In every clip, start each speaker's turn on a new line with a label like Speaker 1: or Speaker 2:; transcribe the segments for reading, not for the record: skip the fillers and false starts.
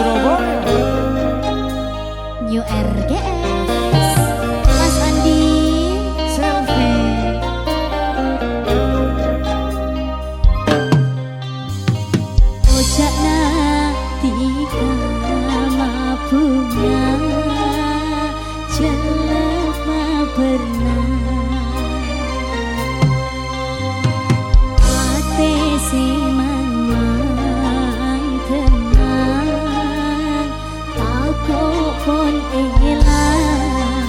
Speaker 1: Surabaya.
Speaker 2: New RGS Mas Andi
Speaker 1: Selfie.
Speaker 2: Ucapna tiga mabunga jelema pernah ate semang tenang takut pun elang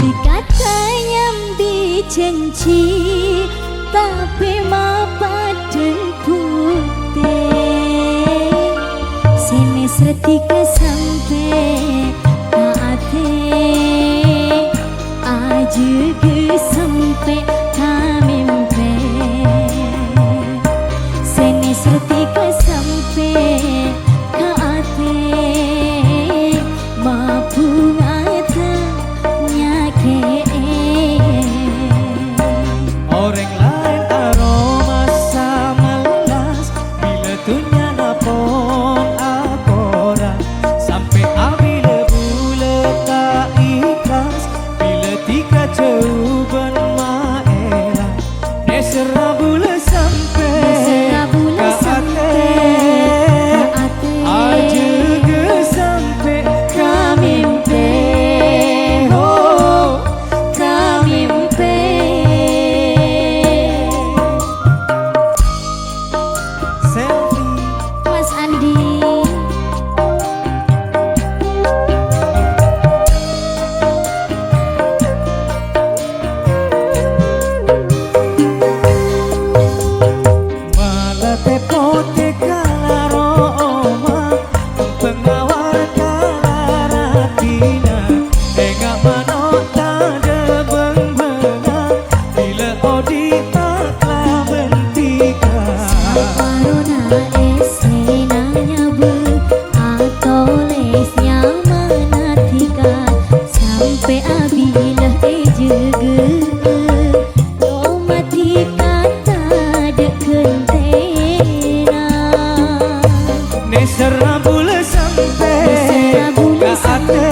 Speaker 2: dikatanya janji tapi mapaden putih sini setika sampai ate aja ke sampai kamimpe sini setika sampai ate mabung atanya ke
Speaker 1: Orang lain aroma samelas bila tunya napon akora sampai abila bula tak ikhlas bila tiga jauh ben maela nesera bula sampai ka ate aja ke sampai kamimpe oh kamimpe
Speaker 2: Mas Andi
Speaker 1: malah tepote kalaroma pengawar kalaratina enggak manota de benga bila odita klabentika
Speaker 2: Corona esenanya bu atau lesnya manatika sampai abila ejege domatika tak ada kentena
Speaker 1: nesera bula sampai ka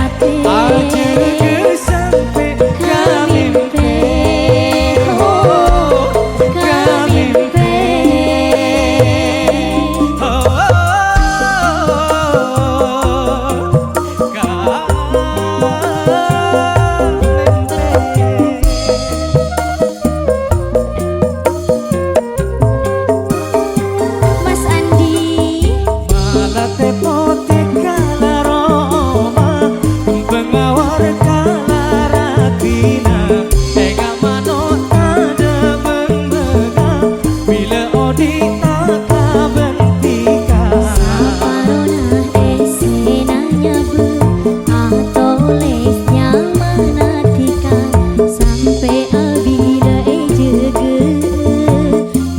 Speaker 1: ate aja ke sampai kamimpe oh kamimpe
Speaker 2: Mas Andi
Speaker 1: malah tepote kalaroma pengawar kalaratina enggak manota de benga bila odita kabentika
Speaker 2: Corona esenanya bu atau lesnya manatika sampai abila ejege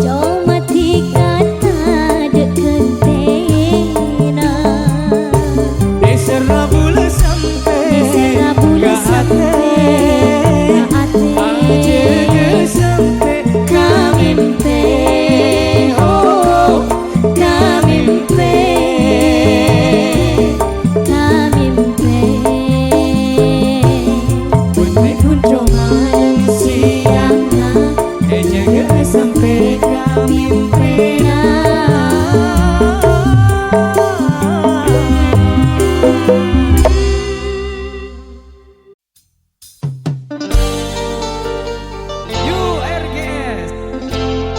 Speaker 2: domatika tak ada kentena
Speaker 1: nesera bula sampai
Speaker 2: Nesera bula
Speaker 1: ka
Speaker 2: sampai
Speaker 1: ate
Speaker 2: ka ate
Speaker 1: aja ke sampai kamimpe
Speaker 2: oh kamimpe kamimpe
Speaker 1: Bunyi kunjung
Speaker 2: malam siang
Speaker 1: jaga sampai kamimpe URGS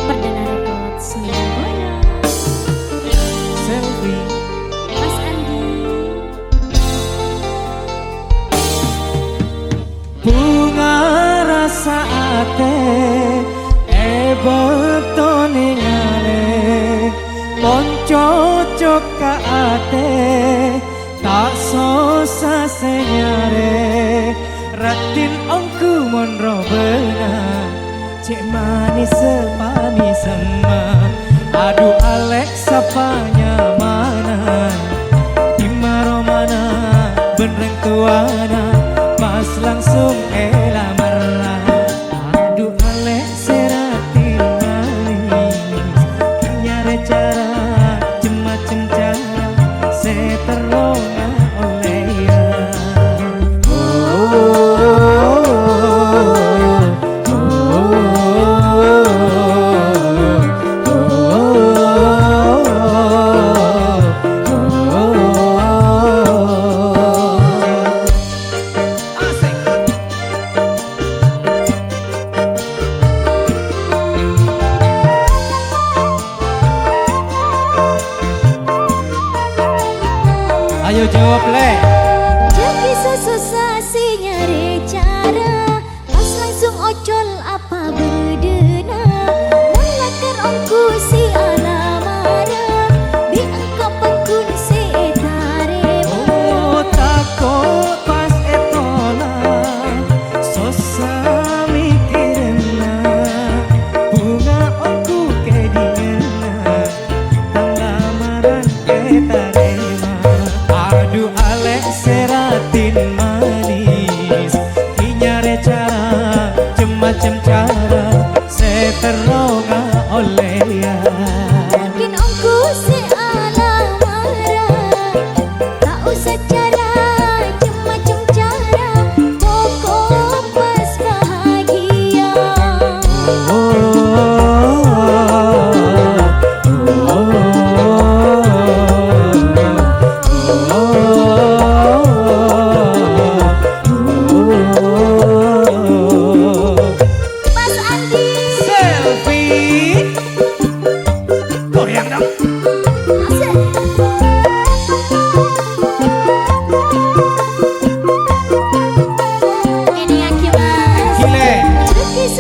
Speaker 2: Perdana Record Surabaya
Speaker 1: Selfie.
Speaker 2: Mas Andi
Speaker 1: Bunga rasa ate betone ngale Poncocok ka ate tak sosa senyare Ratin ongku monro benar cek manis sepanis sama aduh Alexa panyamanan imaro mana benreng tuana pas langsung lamar aduh Alexa ratin manis nyare cara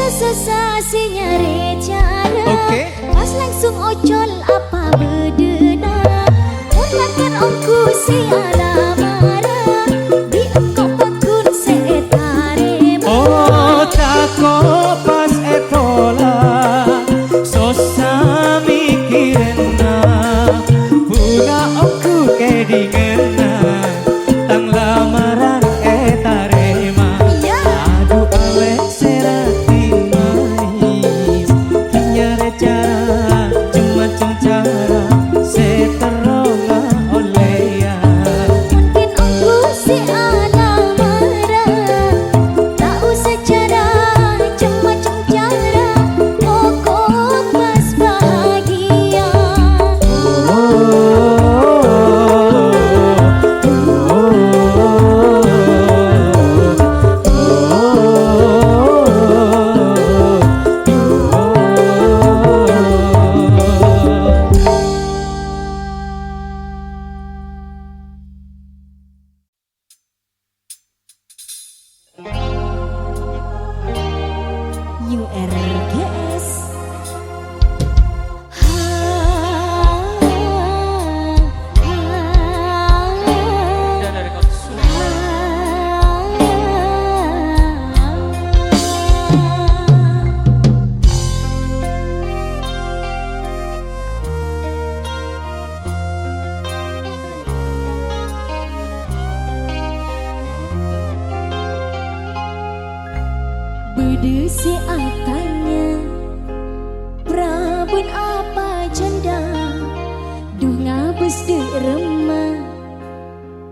Speaker 2: sesasi nyari cara
Speaker 1: Oke.
Speaker 2: Pas langsung ojol apa bedena Mulakan ongku si ala marah Di engkau pakun setarema
Speaker 1: Oh tako pas etola sosa mikirena bunga aku kedingena tang lamaran etarema
Speaker 2: Ya.
Speaker 1: adu alek serati manis kinyare cara cuma cara seteronga oleh ya
Speaker 2: Mungkin ongku si ala marah Tak usah cara macam-macam cara Pokok mas bahagia URGS Bedesi atanya Prabun apa janda Duh ngabus de remah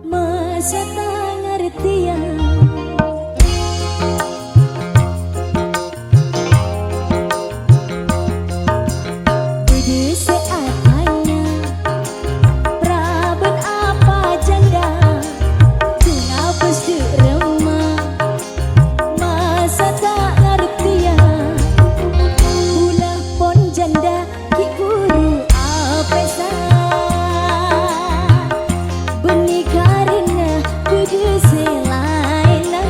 Speaker 2: Masa tak ngertian Bedesi atanya Prabun apa janda Duh ngabus de remah Masa tak ngertian Ulah pon janda ki buru apesa Benih karena kudu selaina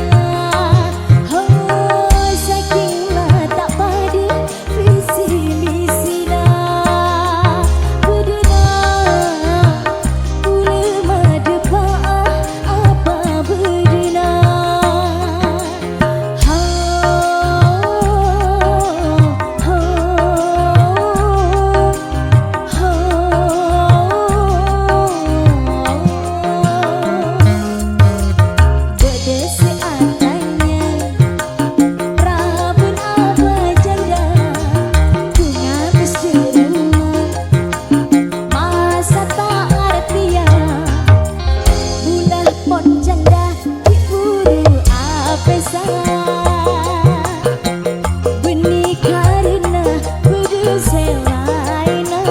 Speaker 2: Oh saking lah tak pada visi misi lah Kuduna Ule madepa apa bedena Bedesi atanya Prabun apa janda Bunga mesti rumah Masa tak artian Bulah pon janda diburu apesa Benih karena kudu selaina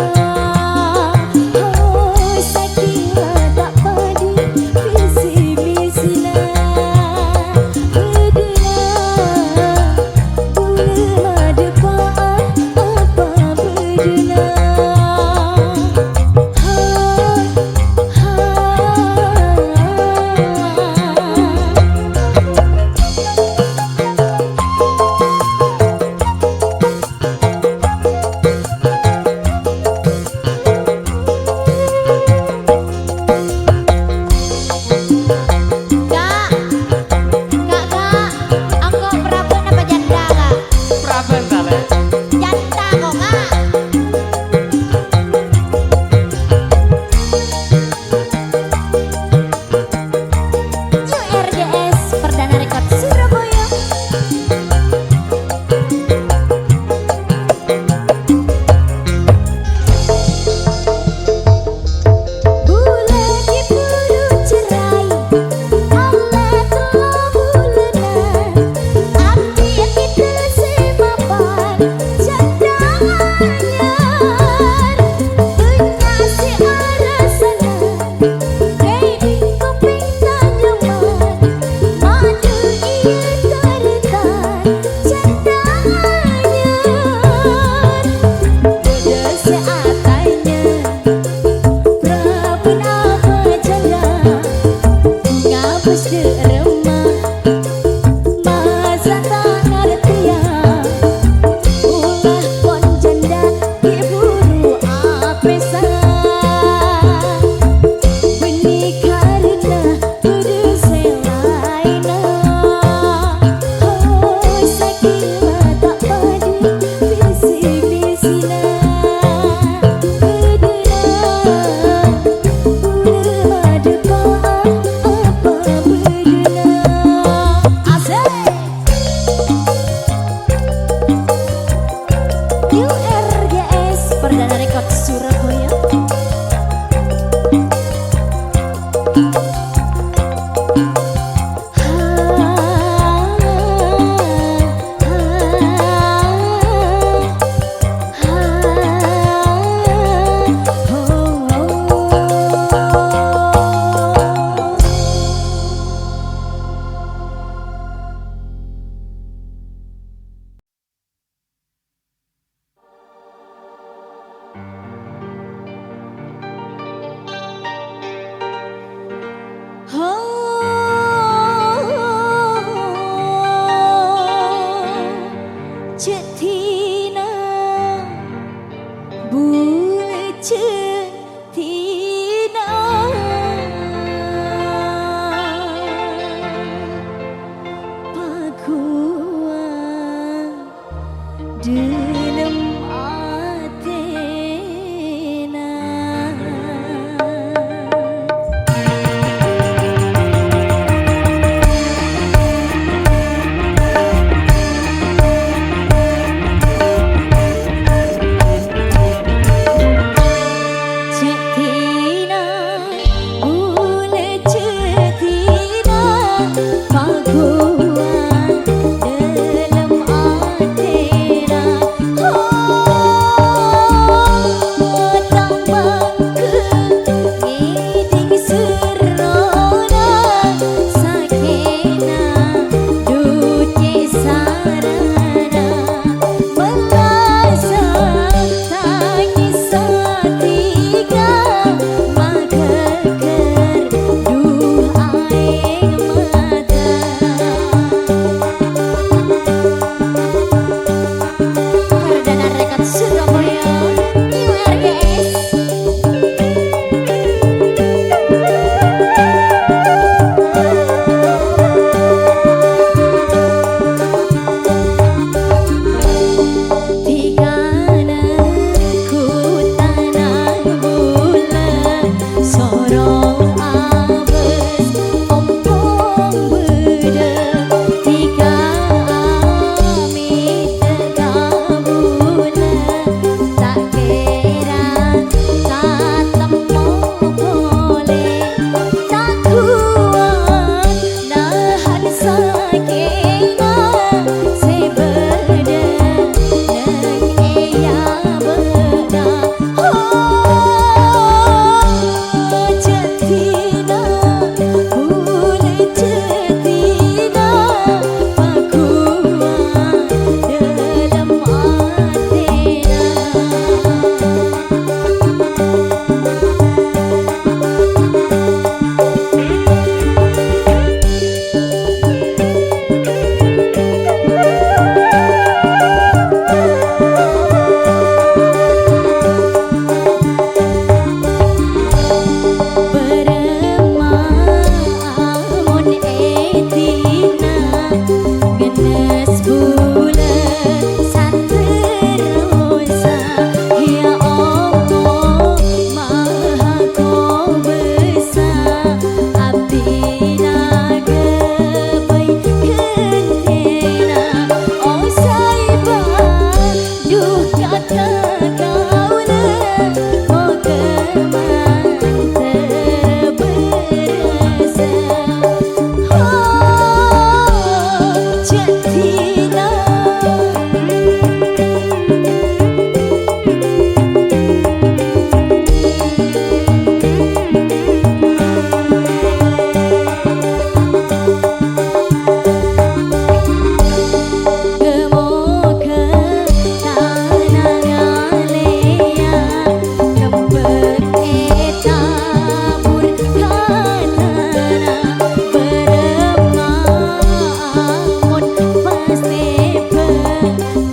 Speaker 2: Oh saking tak pada visi misina Bedena Ule madepa apa bedena Dalam Athena. Cetina, bule cetina, paguan dalam Athena. Tambang kegiting serona, sakena duce sarana, melasa tangis satiga, mageger duh aing mata. Perdana Rekod Surabaya, URGS. Tigana ku tanah bulan, sorong abes ompong beda. Tiga amit kabulan, tak kira tak temu boleh. Tak kuat nahan sakena, sebeda neng eya beda. Cetina, bule cetina, pakuan dalam Athena. Beremamon etina, genes bulan santerosa. Ya Allah maha kau besar, abdi nagebai kentena. Oh saibah duh kata kauna, oh keman terberasa. Cetina, gemoga tanah ngalea, kempet eta burkanana. Beremamon pas tepe,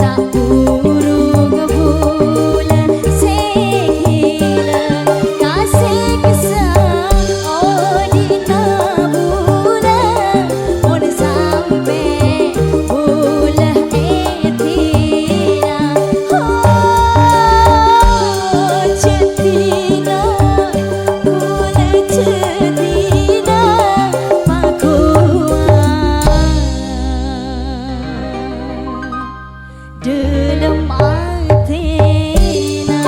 Speaker 2: tak burung bulan segila. Kasih kesang oh dina bulan, mon sampe bulah etina. Cetina, bule cetina, pakuan dalam Athena.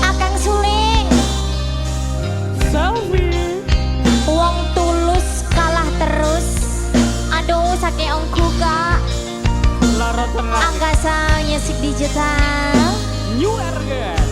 Speaker 2: Akang Sule, wong tulus kalah terus. Aduh sake ongku kak, Angkasa Music Digital.
Speaker 1: URGS.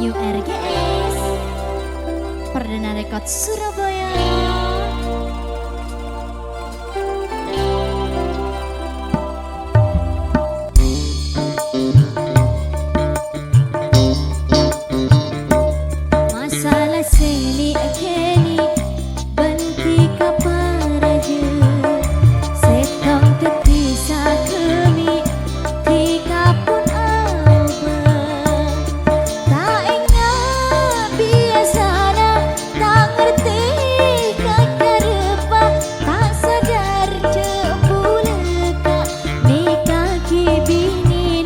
Speaker 2: New RGS Perdana Rekod Surabaya. Masalah seni kini benti kaparaja setong terpisah kami tiga pun apa tak ingat biasanya tak ngerti kata rupa tak sadar jebulaka nikah kibini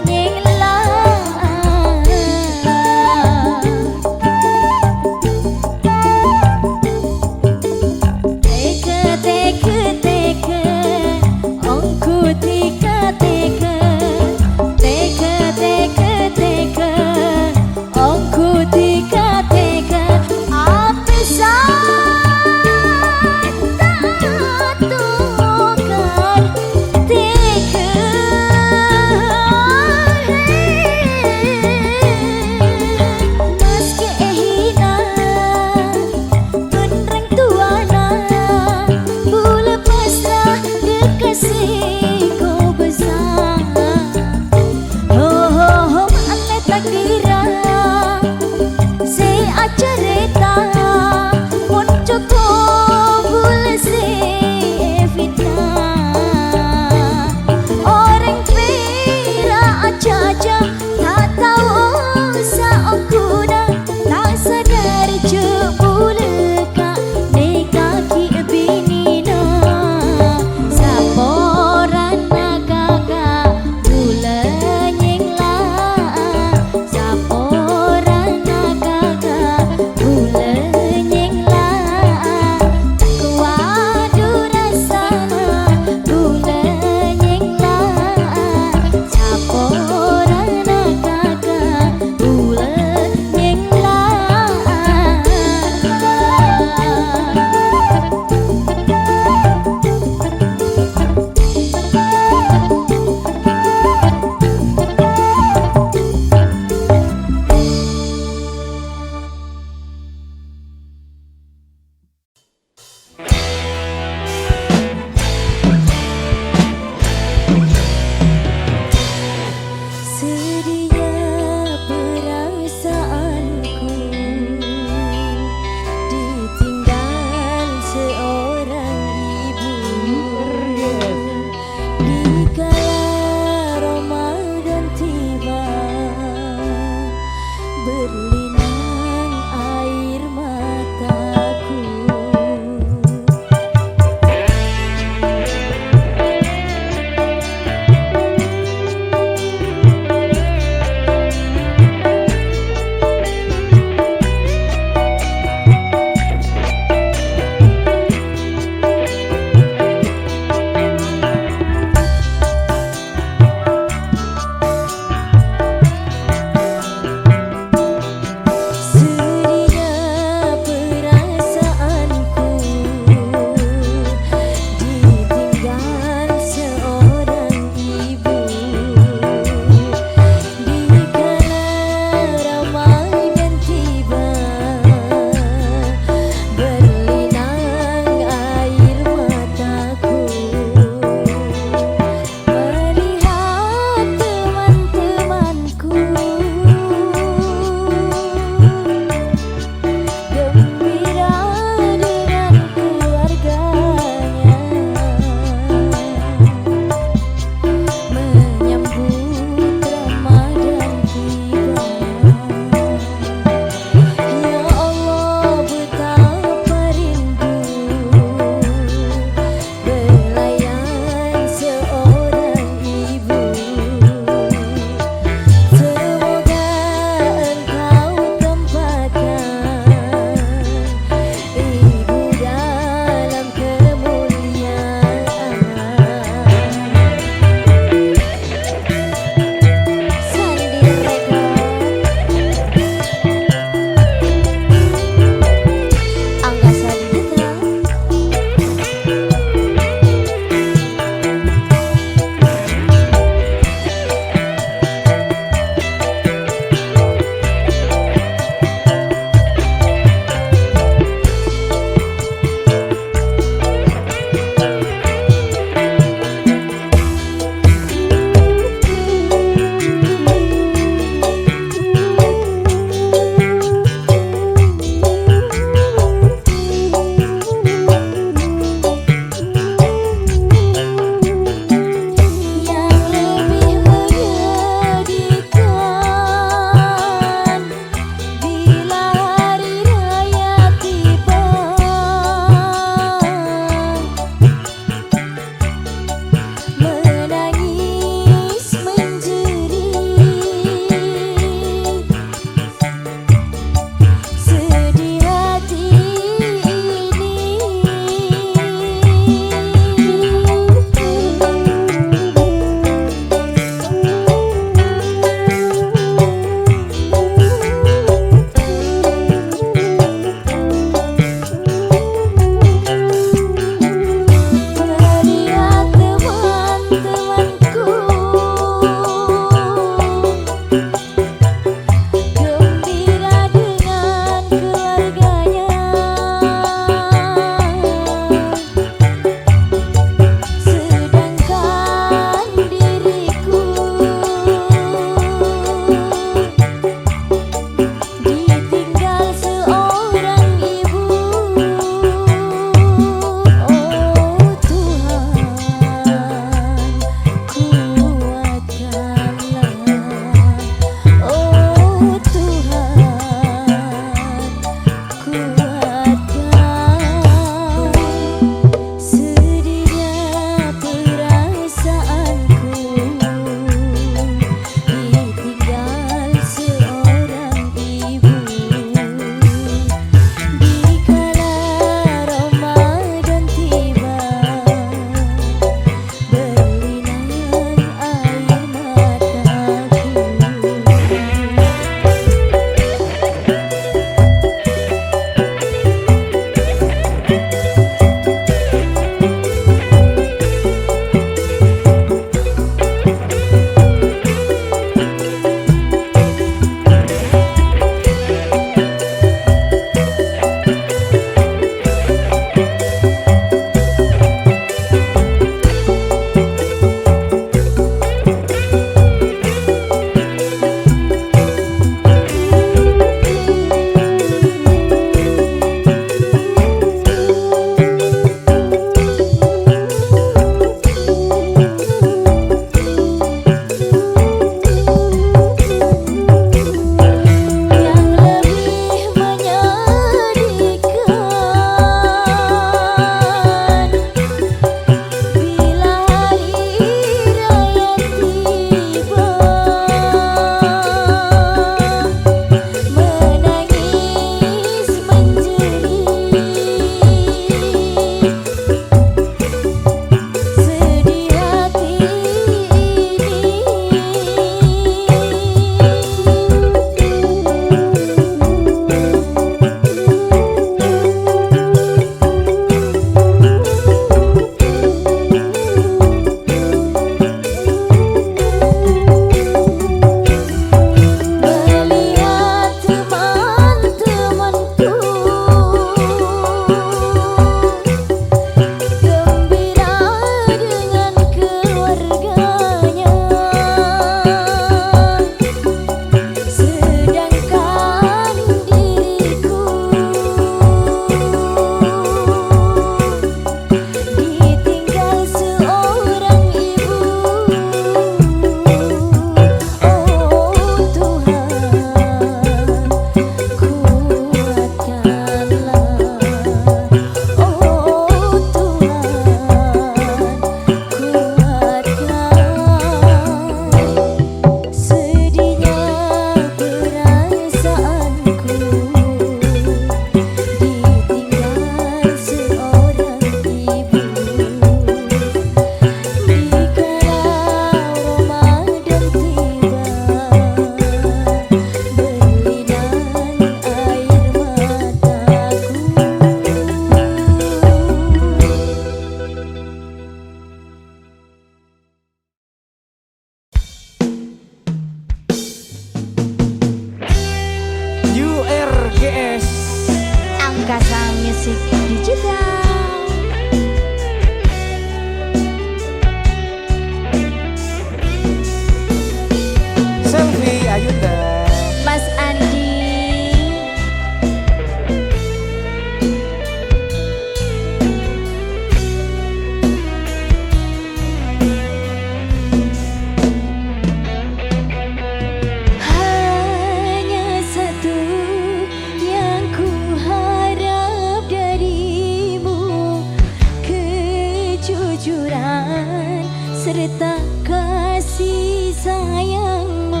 Speaker 2: serta kasih sayangmu.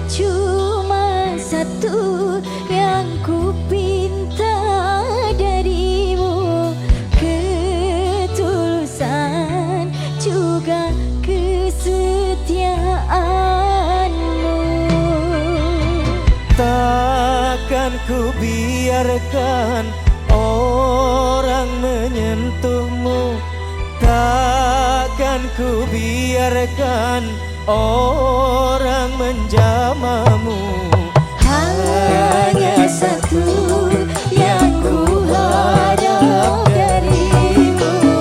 Speaker 2: Cuma satu yang ku pinta darimu, ketulusan juga kesetiaanmu.
Speaker 1: Takkan ku biarkan orang menyentuhmu, takkan ku biarkan orang menjamamu.
Speaker 2: Hanya satu yang ku harap darimu,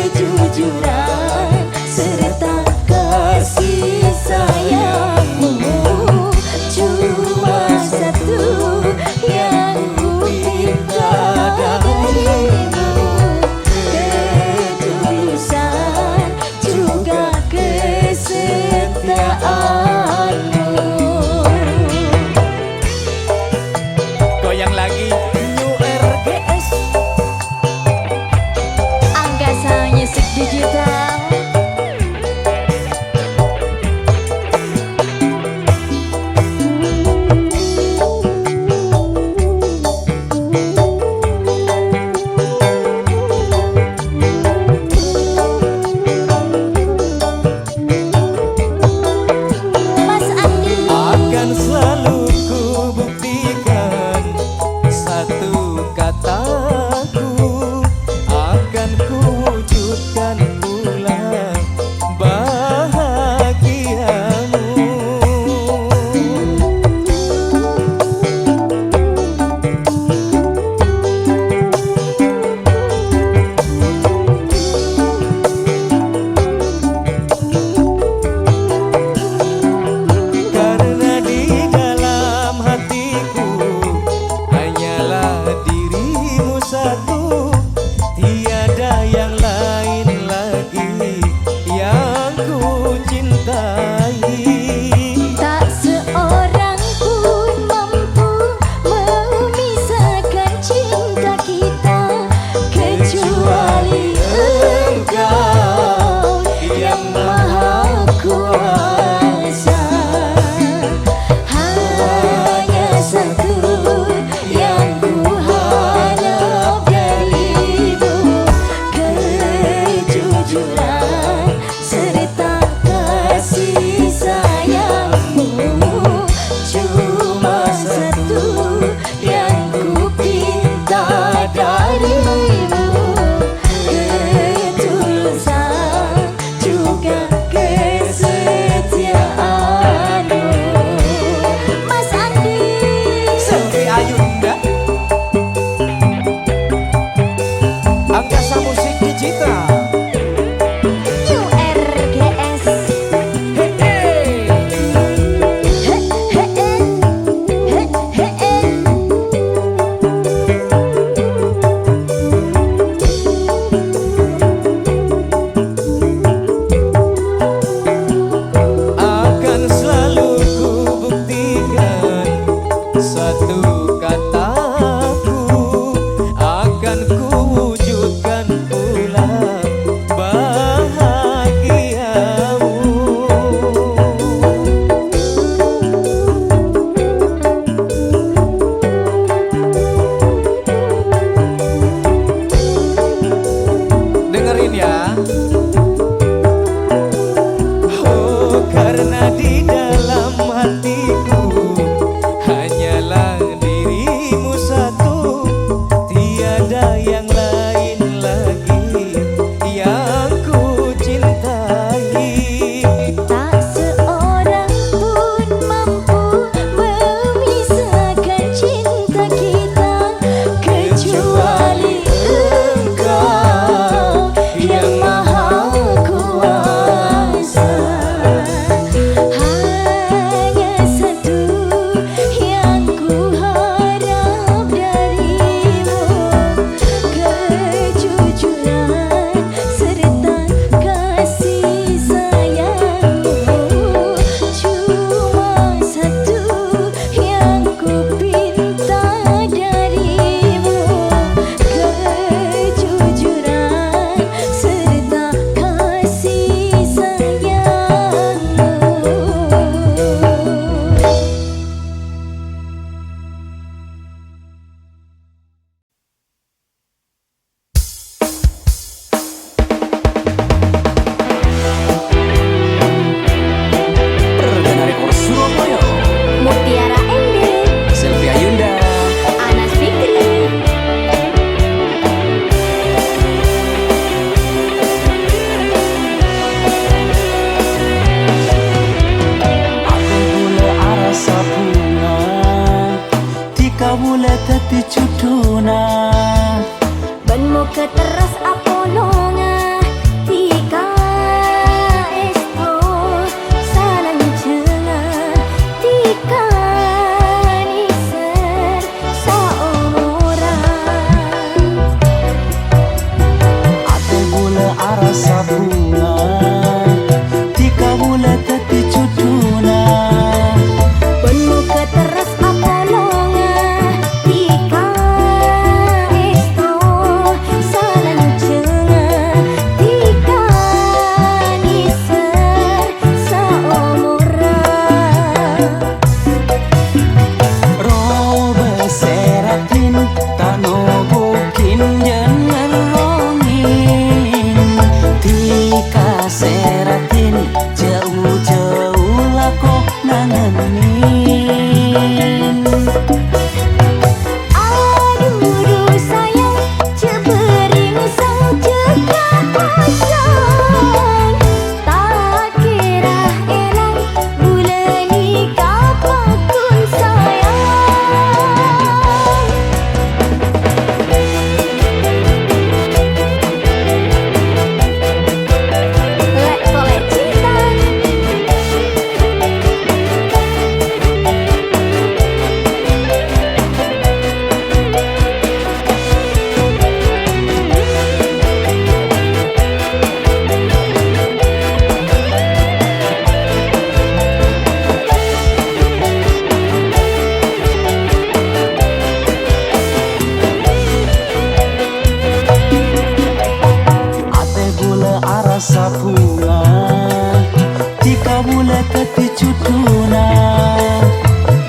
Speaker 2: kejujuran serta kasih sayangmu. Cuma satu yang ku minta darimu, ketulusan juga kesetiaanmu.
Speaker 1: Goyang lagi New RGS
Speaker 2: Angkasa Music Digital. Mas Andi
Speaker 1: akan selalu ku buktikan satu kataku, akan ku wujudkan pula bahagiamu. Karena di dalam hatiku hanyalah dirimu satu, tiada yang lain lagi yang ku cintai.
Speaker 2: tak seorang pun mampu memisahkan cinta kita, kecuali Engkau yang Maha Kuasa. Hanya satu yang ku harap darimu, kejujuran serta kasih sayangmu. Cuma satu yang ku pinta darimu, ketulusan juga kesetiaanmu. Mas Andi
Speaker 1: Selvi Ayunda Angkasa Musik Digital.
Speaker 2: New RGS.
Speaker 1: Hey, hey.
Speaker 2: He, he, he, he, he.
Speaker 1: Akan selalu ku buktikan satu kataku, akan ku wujudkan
Speaker 2: keteras apolonga tika esto salang cenga tika niser saomoran
Speaker 3: ate bula arasa bunga tika bula teti cuduna
Speaker 2: penuh keteras apolonga tika esto salang cenga tika niser saomoran
Speaker 3: robe seratin tano bukin jangan rongin tika seratin jauh-jauh lako nangenin
Speaker 2: aduh sayang cebering sang cekak pasang tak kira elang bulan nikah pakun sayang lek kolek cinta
Speaker 3: ate bula arasa bunga tika bula teti cuduna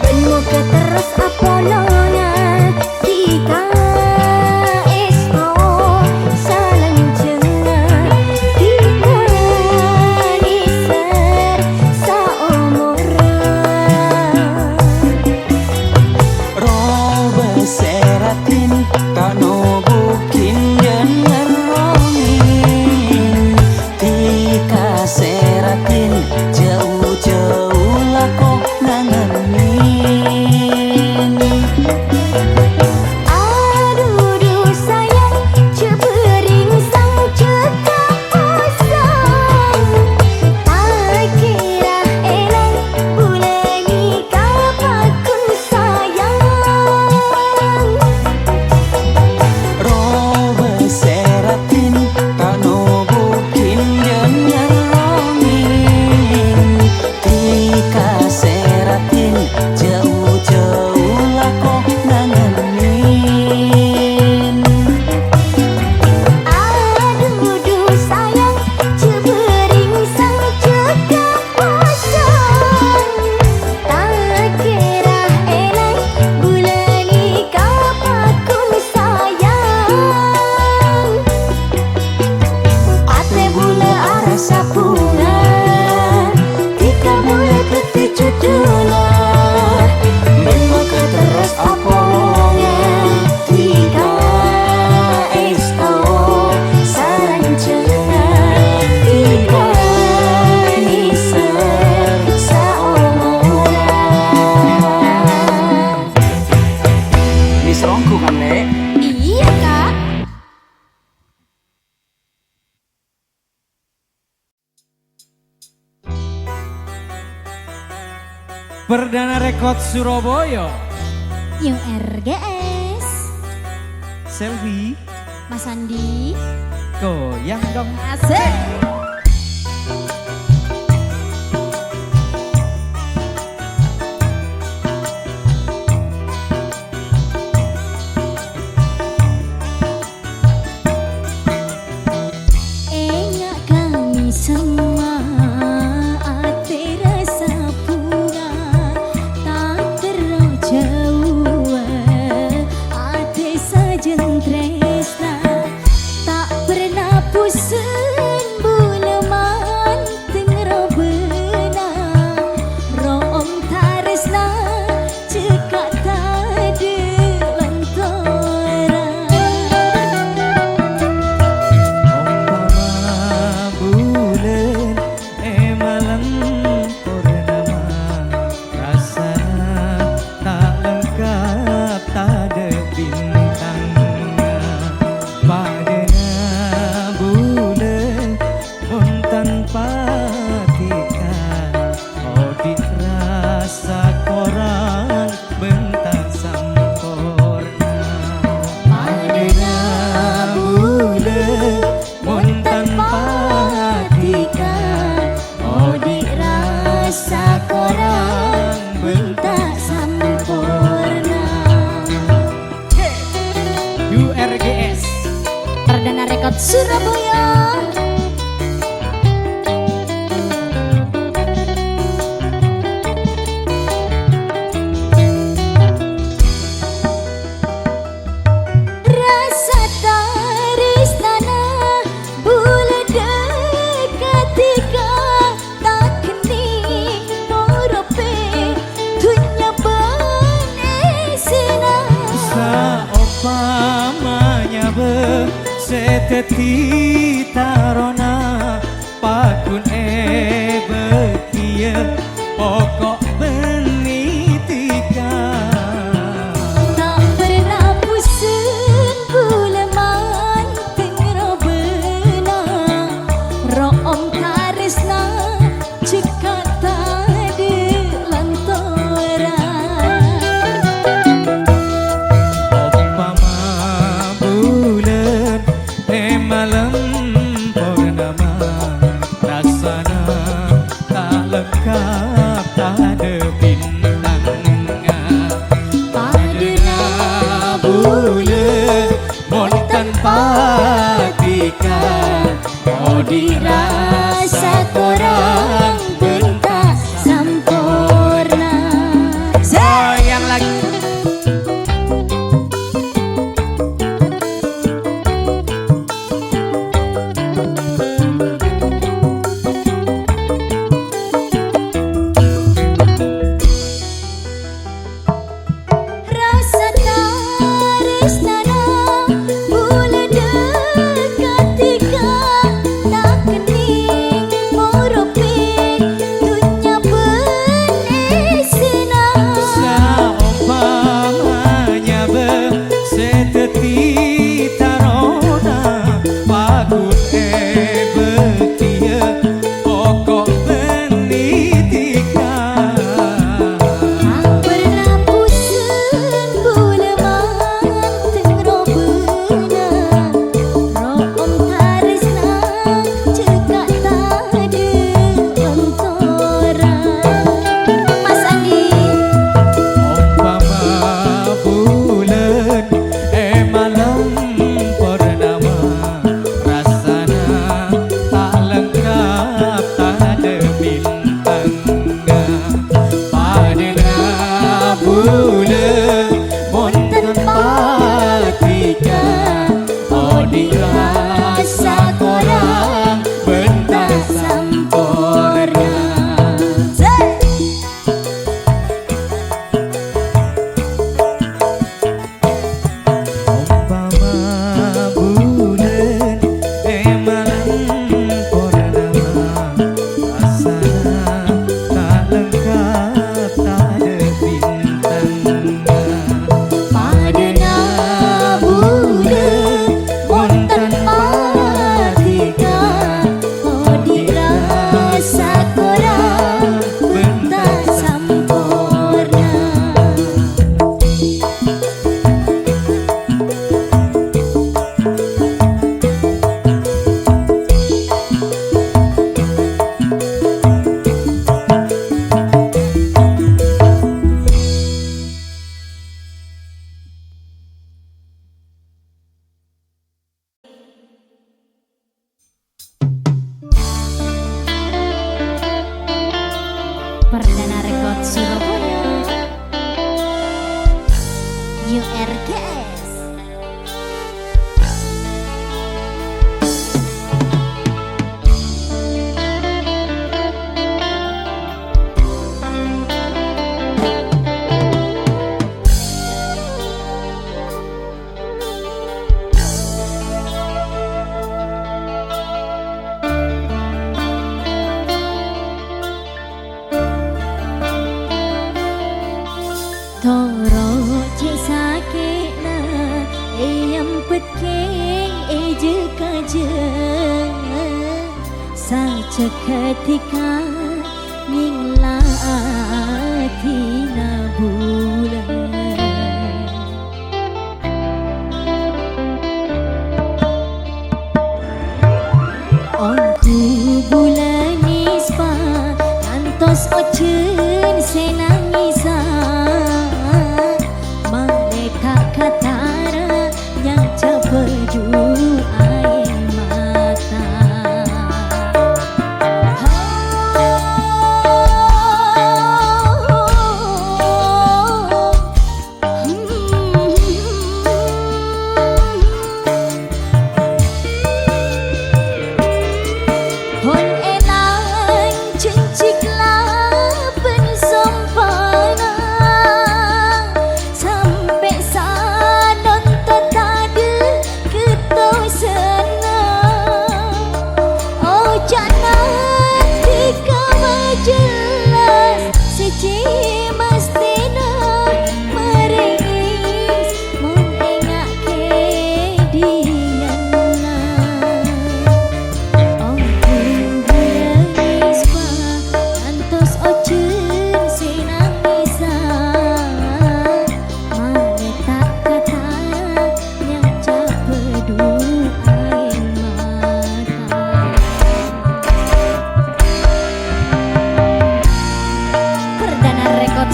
Speaker 2: penuh keteras apolonga tika esto salang cenga tika niser saomoran
Speaker 3: robe seratin tano bukin jangan rongin tika seratin jauh-jauh lako nangenin
Speaker 2: aduh sayang cebering sang cekak pasang tak kira elang bulan nikah pakun sayang
Speaker 3: robe seratin tano bukin jangan rongin tika seratin jauh-jauh lako nangenin
Speaker 2: aduh sayang cebering sang cekak pasang tak kira elang bulan nikah pakun sayang ate bula arasa bunga tika bula teti cuduna memang keteras apolonga tika esto salang cenga tika niser saomoran
Speaker 3: misrongku kan le
Speaker 2: iya kak
Speaker 1: Perdana Rekod Surabaya.
Speaker 2: New RGS
Speaker 1: Selfie
Speaker 2: Mas Andi
Speaker 1: goyang dong.
Speaker 2: asik Enak kami semua ate rasa bunga tak terlalu jauh ate sajen tresna tak pernah pusing buleman tengro bena rom taresna cekak tade lantaran
Speaker 1: Umpama bulan malam purnama, rasanya tak lengkap tak ada bintangnya. Padanya
Speaker 2: Surabaya. Rasa tarisnana bulan dekat tiga tak kening morope dunya benesina.
Speaker 1: Saumpamanya seteti tarona pakun bekia pokok benitika.
Speaker 2: Tak pernah pusing buleman tengro benang room tarisna cekat tadi lantoran.
Speaker 1: Umpama bulan malam purnama rasana tak lengkap tak ada bintangnya.
Speaker 2: Padana
Speaker 1: Bulan mon tanpa tika oh dirasa korang
Speaker 2: bentak sempurna.
Speaker 1: sayang lagi.
Speaker 2: Rasa tarisnana bulan dekat tiga tak kening morope dunya benesina.
Speaker 1: Saumpamanya seteti tarona pakun bekia pokok benitika.
Speaker 2: Tak pernah pusing buleman tengro benang room tarisna cekat tadi lantoran. Mas Andi.
Speaker 1: Umpama bulan malam purnama rasana tak lengkap tak ada bintangnya. Padana bulan mon tanpa tika oh dirasa korang bentak sempurna. Umpama bulan malam purnama rasana tak lengkap tak ada bintangnya.
Speaker 2: Padana bulan mon tanpa tika oh dirasa korang bentak sempurna. Perdana Rekod Surabaya URKS. Toro cik sakitna yampet keng eje kaje saja ketika ninglatina bulan. Onku bulan nispa ngantos ocen senangisa malaikat katara yang capeju aema.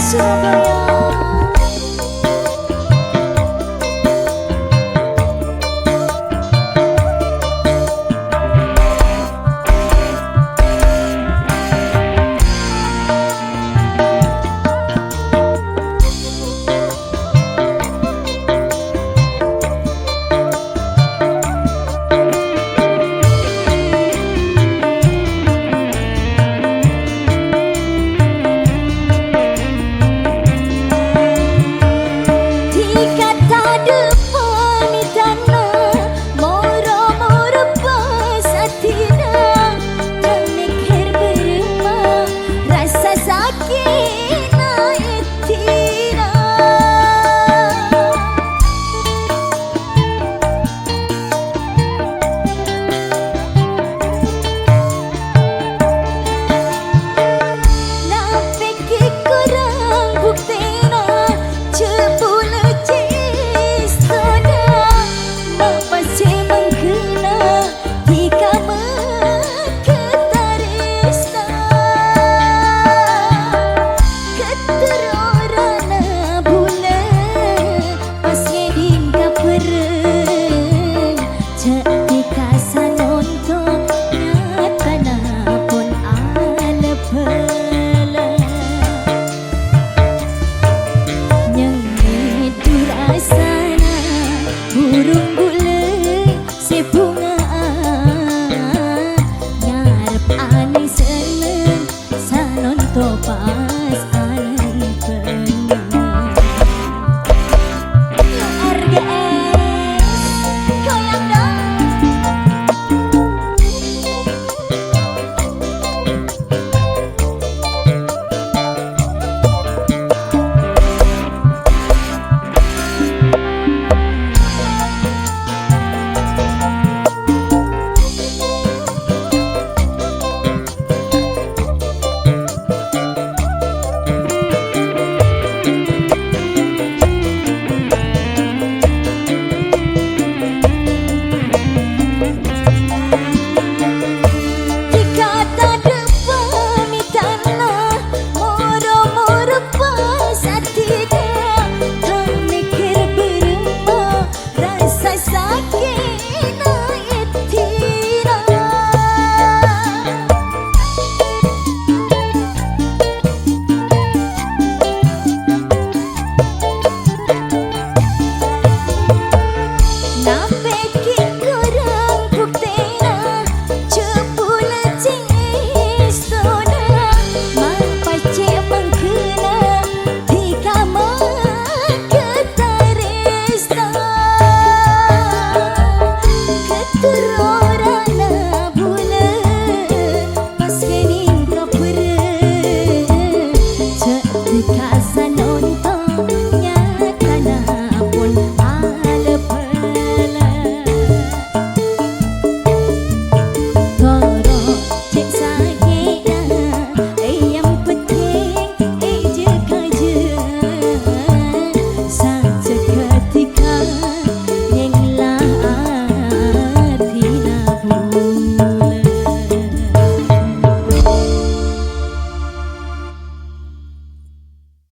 Speaker 2: Surabaya.